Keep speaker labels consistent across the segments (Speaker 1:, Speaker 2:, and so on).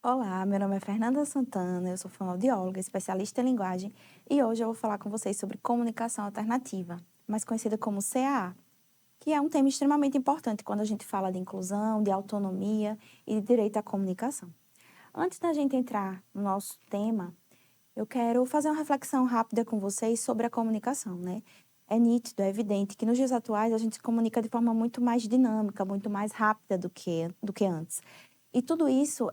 Speaker 1: Olá, meu nome é Fernanda Santana, eu sou fonoaudióloga, especialista em linguagem, e hoje eu vou falar com vocês sobre comunicação alternativa, mais conhecida como CAA, que é um tema extremamente importante quando a gente fala de inclusão, de autonomia e de direito à comunicação. Antes da gente entrar no nosso tema, eu quero fazer uma reflexão rápida com vocês sobre a comunicação, né? É nítido, é evidente que nos dias atuais a gente se comunica de forma muito mais dinâmica, muito mais rápida do que antes. E tudo isso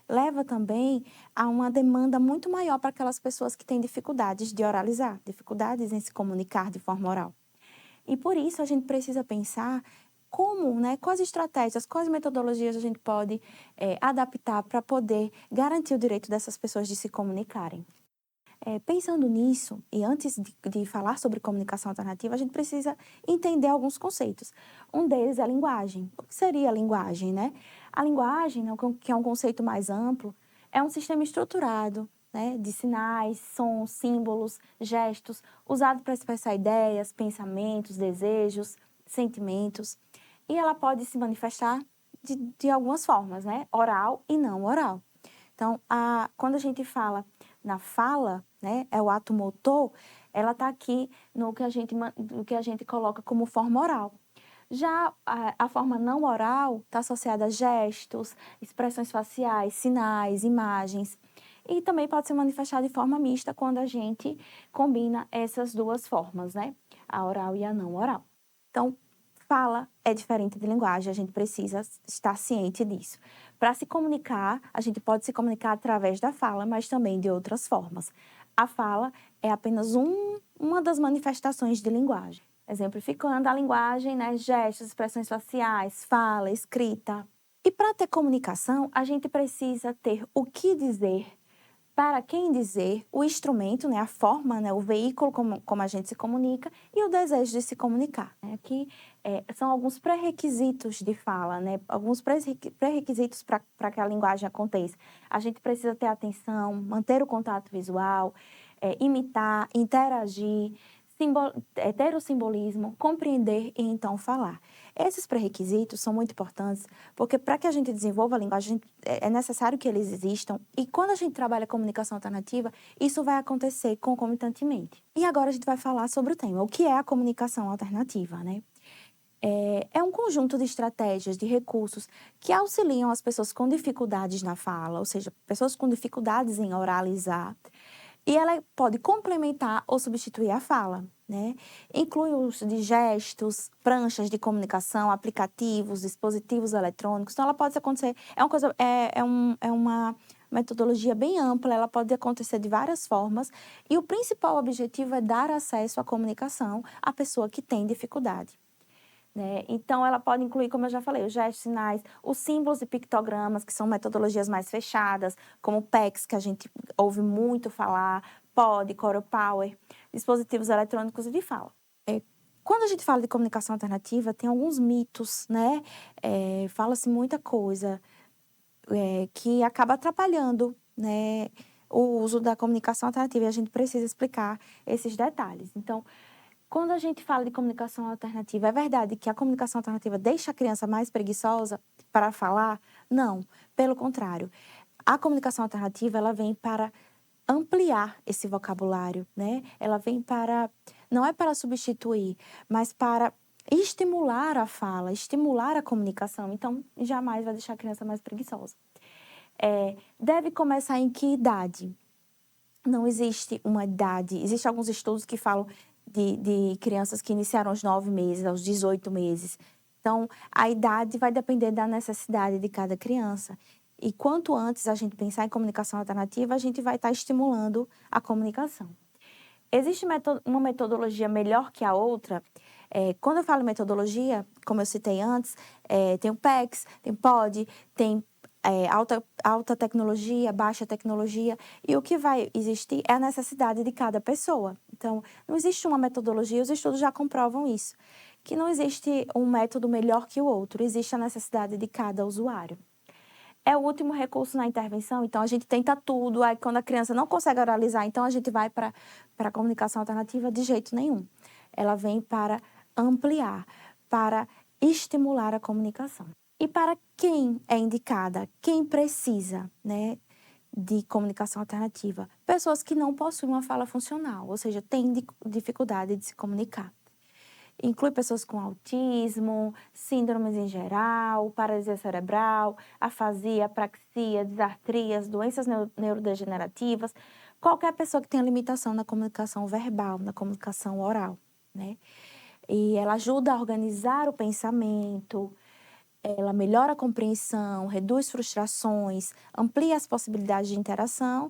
Speaker 1: leva também a uma demanda muito maior para aquelas pessoas que têm dificuldades de oralizar, dificuldades em se comunicar de forma oral. E por isso a gente precisa pensar como, né, quais estratégias, quais metodologias a gente pode adaptar para poder garantir o direito dessas pessoas de se comunicarem. Pensando nisso, e antes de falar sobre comunicação alternativa, a gente precisa entender alguns conceitos. Um deles é a linguagem. O que seria a linguagem, né? A linguagem, né, que é um conceito mais amplo, é um sistema estruturado, né, de sinais, sons, símbolos, gestos, usado para expressar ideias, pensamentos, desejos, sentimentos. E ela pode se manifestar de algumas formas, né? Oral e não oral. Então, quando a gente fala na fala, né, é o ato motor, ela está aqui no que a gente coloca como forma oral. Já a forma não oral está associada a gestos, expressões faciais, sinais, imagens. E também pode ser manifestada de forma mista quando a gente combina essas duas formas, né? A oral e a não oral. Então, fala é diferente de linguagem, a gente precisa estar ciente disso. Para se comunicar, a gente pode se comunicar através da fala, mas também de outras formas. A fala é apenas uma das manifestações de linguagem. Exemplificando a linguagem, né, gestos, expressões faciais, fala, escrita. E para ter comunicação, a gente precisa ter o que dizer, para quem dizer, o instrumento, né, a forma, né, o veículo como a gente se comunica e o desejo de se comunicar. Aqui são alguns pré-requisitos de fala, né, alguns pré-requisitos para que a linguagem aconteça. A gente precisa ter atenção, manter o contato visual, imitar, interagir, ter o simbolismo, compreender e então falar. Esses pré-requisitos são muito importantes porque para que a gente desenvolva a linguagem é necessário que eles existam e quando a gente trabalha comunicação alternativa, isso vai acontecer concomitantemente. E agora a gente vai falar sobre o tema, o que é a comunicação alternativa, né? É um conjunto de estratégias, de recursos que auxiliam as pessoas com dificuldades na fala, ou seja, pessoas com dificuldades em oralizar, e ela pode complementar ou substituir a fala, né? Inclui o uso de gestos, pranchas de comunicação, aplicativos, dispositivos eletrônicos. Então, ela pode acontecer, é uma metodologia bem ampla, ela pode acontecer de várias formas, e o principal objetivo é dar acesso à comunicação à pessoa que tem dificuldade. Né? Então, ela pode incluir, como eu já falei, os gestos, sinais, os símbolos e pictogramas, que são metodologias mais fechadas, como o PECS, que a gente ouve muito falar, POD, CoroPower, dispositivos eletrônicos e de fala. Quando a gente fala de comunicação alternativa, tem alguns mitos, né? Fala-se muita coisa que acaba atrapalhando, né, o uso da comunicação alternativa e a gente precisa explicar esses detalhes. Então, quando a gente fala de comunicação alternativa, é verdade que a comunicação alternativa deixa a criança mais preguiçosa para falar? Não, pelo contrário. A comunicação alternativa, ela vem para ampliar esse vocabulário, né? Ela vem para, não é para substituir, mas para estimular a fala, estimular a comunicação. Então, jamais vai deixar a criança mais preguiçosa. Deve começar em que idade? Não existe uma idade. Existem alguns estudos que falam de crianças que iniciaram aos 9 meses, aos 18 meses. Então, a idade vai depender da necessidade de cada criança. E quanto antes a gente pensar em comunicação alternativa, a gente vai estar estimulando a comunicação. Existe uma metodologia melhor que a outra? Quando eu falo metodologia, como eu citei antes, tem o PECS, tem POD, tem alta tecnologia, baixa tecnologia, e o que vai existir é a necessidade de cada pessoa. Então, não existe uma metodologia, os estudos já comprovam isso, que não existe um método melhor que o outro, existe a necessidade de cada usuário. É o último recurso na intervenção, então a gente tenta tudo, aí quando a criança não consegue oralizar, então a gente vai para a comunicação alternativa de jeito nenhum. Ela vem para ampliar, para estimular a comunicação. E para quem é indicada, quem precisa, né, de comunicação alternativa? Pessoas que não possuem uma fala funcional, ou seja, têm dificuldade de se comunicar. Inclui pessoas com autismo, síndromes em geral, paralisia cerebral, afasia, apraxia, disartrias, doenças neurodegenerativas, qualquer pessoa que tenha limitação na comunicação verbal, na comunicação oral, né? E ela ajuda a organizar o pensamento, ela melhora a compreensão, reduz frustrações, amplia as possibilidades de interação,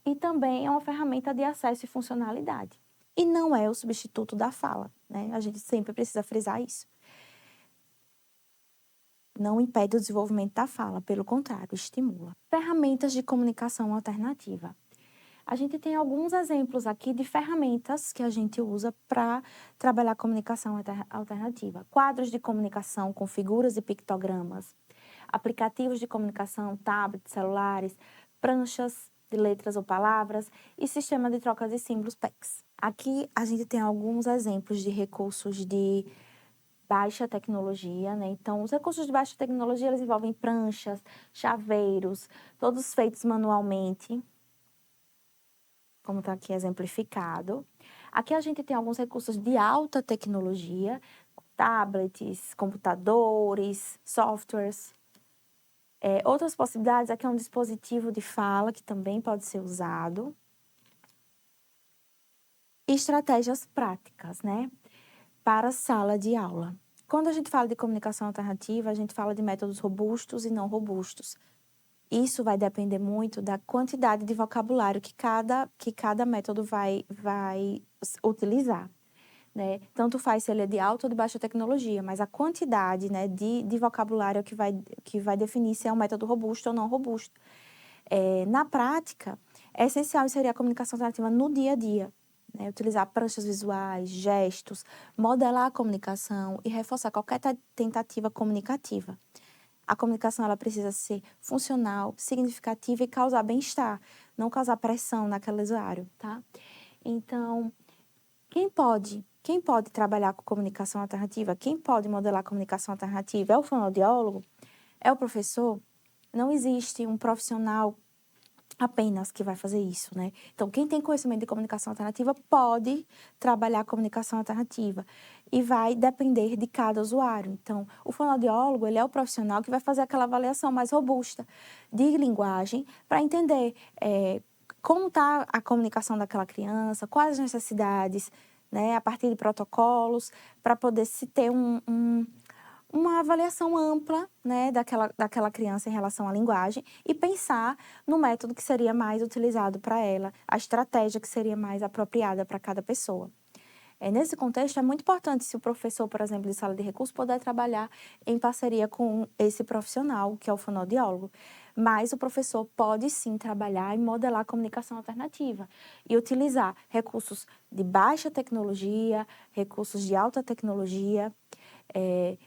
Speaker 1: e também é uma ferramenta de acesso e funcionalidade. E não é o substituto da fala, né? A gente sempre precisa frisar isso. Não impede o desenvolvimento da fala, pelo contrário, estimula. Ferramentas de comunicação alternativa. A gente tem alguns exemplos aqui de ferramentas que a gente usa para trabalhar comunicação alternativa. Quadros de comunicação com figuras e pictogramas, aplicativos de comunicação, tablets, celulares, pranchas de letras ou palavras e sistema de troca de símbolos PECs. Aqui a gente tem alguns exemplos de recursos de baixa tecnologia, né? Então, os recursos de baixa tecnologia, eles envolvem pranchas, chaveiros, todos feitos manualmente, como está aqui exemplificado. Aqui a gente tem alguns recursos de alta tecnologia, tablets, computadores, softwares. Outras possibilidades, aqui é um dispositivo de fala que também pode ser usado. E estratégias práticas, né, para sala de aula. Quando a gente fala de comunicação alternativa, a gente fala de métodos robustos e não robustos. Isso vai depender muito da quantidade de vocabulário que cada método vai utilizar, né? Tanto faz se ele é de alta ou de baixa tecnologia, mas a quantidade, né, de vocabulário é que vai definir se é um método robusto ou não robusto. Na prática, é essencial inserir a comunicação alternativa no dia a dia, né? Utilizar pranchas visuais, gestos, modelar a comunicação e reforçar qualquer tentativa comunicativa. A comunicação ela precisa ser funcional, significativa e causar bem-estar, não causar pressão naquele usuário, tá? Então, quem pode trabalhar com comunicação alternativa? Quem pode modelar comunicação alternativa? É o fonoaudiólogo? É o professor? Não existe um profissional apenas que vai fazer isso, né? Então, quem tem conhecimento de comunicação alternativa pode trabalhar comunicação alternativa e vai depender de cada usuário. Então, o fonoaudiólogo, ele é o profissional que vai fazer aquela avaliação mais robusta de linguagem para entender como está a comunicação daquela criança, quais as necessidades, né? A partir de protocolos, para poder se ter uma avaliação ampla, né, daquela criança em relação à linguagem e pensar no método que seria mais utilizado para ela, a estratégia que seria mais apropriada para cada pessoa. Nesse contexto, é muito importante se o professor, por exemplo, de sala de recursos, puder trabalhar em parceria com esse profissional, que é o fonoaudiólogo. Mas o professor pode sim trabalhar e modelar a comunicação alternativa e utilizar recursos de baixa tecnologia, recursos de alta tecnologia.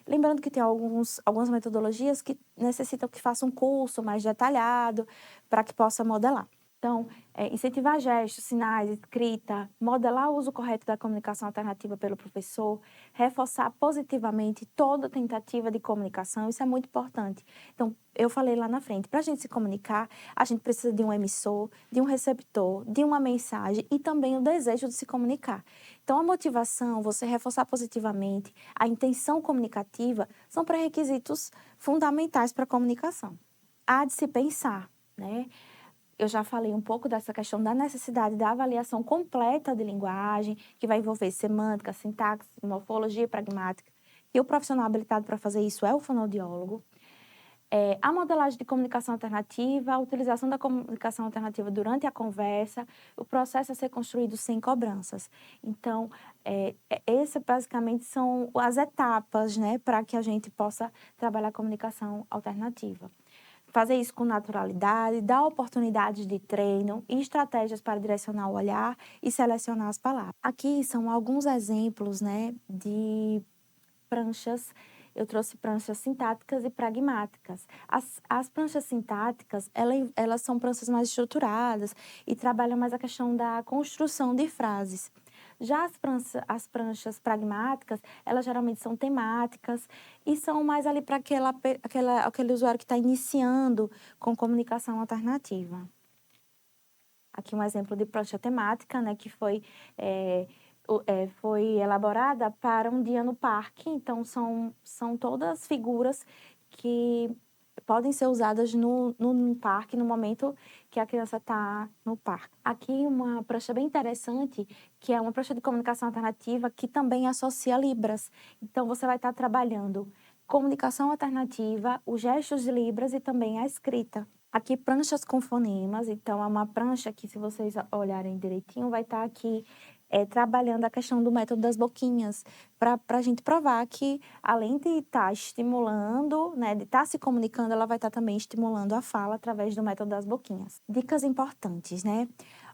Speaker 1: Lembrando que tem algumas metodologias que necessitam que faça um curso mais detalhado para que possa modelar. Então, incentivar gestos, sinais, escrita, modelar o uso correto da comunicação alternativa pelo professor, reforçar positivamente toda tentativa de comunicação, isso é muito importante. Então, eu falei lá na frente, para a gente se comunicar, a gente precisa de um emissor, de um receptor, de uma mensagem e também o desejo de se comunicar. Então, a motivação, você reforçar positivamente, a intenção comunicativa, são pré-requisitos fundamentais para a comunicação. Há de se pensar, né? Eu já falei um pouco dessa questão da necessidade da avaliação completa de linguagem, que vai envolver semântica, sintaxe, morfologia e pragmática. E o profissional habilitado para fazer isso é o fonoaudiólogo. A modelagem de comunicação alternativa, a utilização da comunicação alternativa durante a conversa, o processo a ser construído sem cobranças. Então, essas basicamente são as etapas, né, para que a gente possa trabalhar a comunicação alternativa. Fazer isso com naturalidade, dar oportunidades de treino e estratégias para direcionar o olhar e selecionar as palavras. Aqui são alguns exemplos, né, de pranchas. Eu trouxe pranchas sintáticas e pragmáticas. As pranchas sintáticas, elas são pranchas mais estruturadas e trabalham mais a questão da construção de frases. Já as pranchas pragmáticas, elas geralmente são temáticas e são mais ali para aquele usuário que está iniciando com comunicação alternativa. Aqui um exemplo de prancha temática, né, que foi elaborada para um dia no parque. Então, são todas figuras que podem ser usadas no parque, no momento que a criança está no parque. Aqui uma prancha bem interessante, que é uma prancha de comunicação alternativa que também associa Libras. Então, você vai estar trabalhando comunicação alternativa, os gestos de Libras e também a escrita. Aqui, pranchas com fonemas. Então, é uma prancha que, se vocês olharem direitinho, vai estar aqui trabalhando a questão do método das boquinhas, para a gente provar que, além de estar estimulando, né, de estar se comunicando, ela vai estar também estimulando a fala através do método das boquinhas. Dicas importantes, né?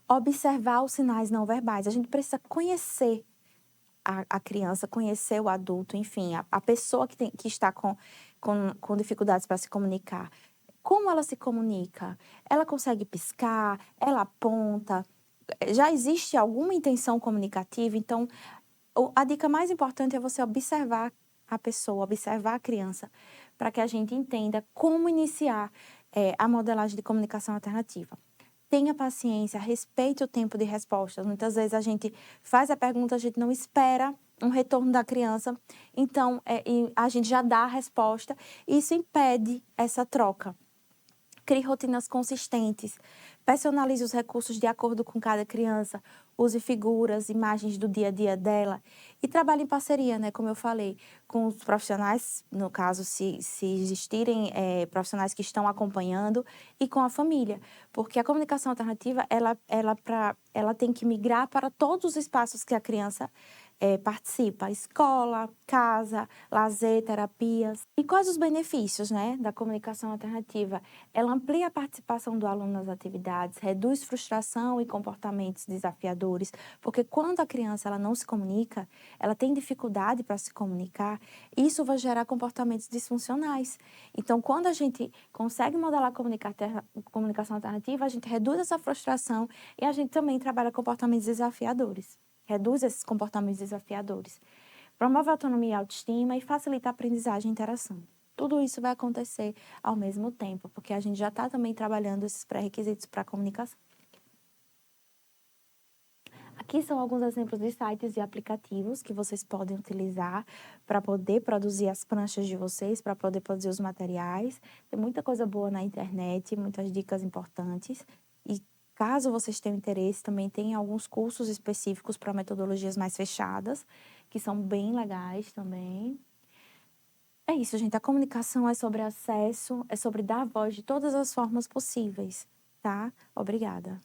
Speaker 1: Observar os sinais não verbais. A gente precisa conhecer a criança, conhecer o adulto, enfim, a pessoa que está com dificuldades para se comunicar. Como ela se comunica? Ela consegue piscar? Ela aponta? Já existe alguma intenção comunicativa? Então, a dica mais importante é você observar a pessoa, observar a criança, para que a gente entenda como iniciar a modelagem de comunicação alternativa. Tenha paciência, respeite o tempo de resposta. Muitas vezes a gente faz a pergunta, a gente não espera um retorno da criança, então e a gente já dá a resposta, e isso impede essa troca. Crie rotinas consistentes, personalize os recursos de acordo com cada criança, use figuras, imagens do dia a dia dela e trabalhe em parceria, né, como eu falei, com os profissionais, no caso, se existirem profissionais que estão acompanhando, e com a família, porque a comunicação alternativa, ela tem que migrar para todos os espaços que a criança participa, escola, casa, lazer, terapias. E quais os benefícios, né, da comunicação alternativa? Ela amplia a participação do aluno nas atividades, reduz frustração e comportamentos desafiadores, porque quando a criança ela não se comunica, ela tem dificuldade para se comunicar, isso vai gerar comportamentos disfuncionais. Então, quando a gente consegue modelar a comunicação alternativa, a gente reduz essa frustração e a gente também trabalha comportamentos desafiadores. Reduz esses comportamentos desafiadores, promove a autonomia e a autoestima e facilita a aprendizagem e interação. Tudo isso vai acontecer ao mesmo tempo, porque a gente já está também trabalhando esses pré-requisitos para a comunicação. Aqui são alguns exemplos de sites e aplicativos que vocês podem utilizar para poder produzir as pranchas de vocês, para poder produzir os materiais. Tem muita coisa boa na internet, muitas dicas importantes. E caso vocês tenham interesse, também tem alguns cursos específicos para metodologias mais fechadas, que são bem legais também. É isso, gente. A comunicação é sobre acesso, é sobre dar voz de todas as formas possíveis, tá? Obrigada.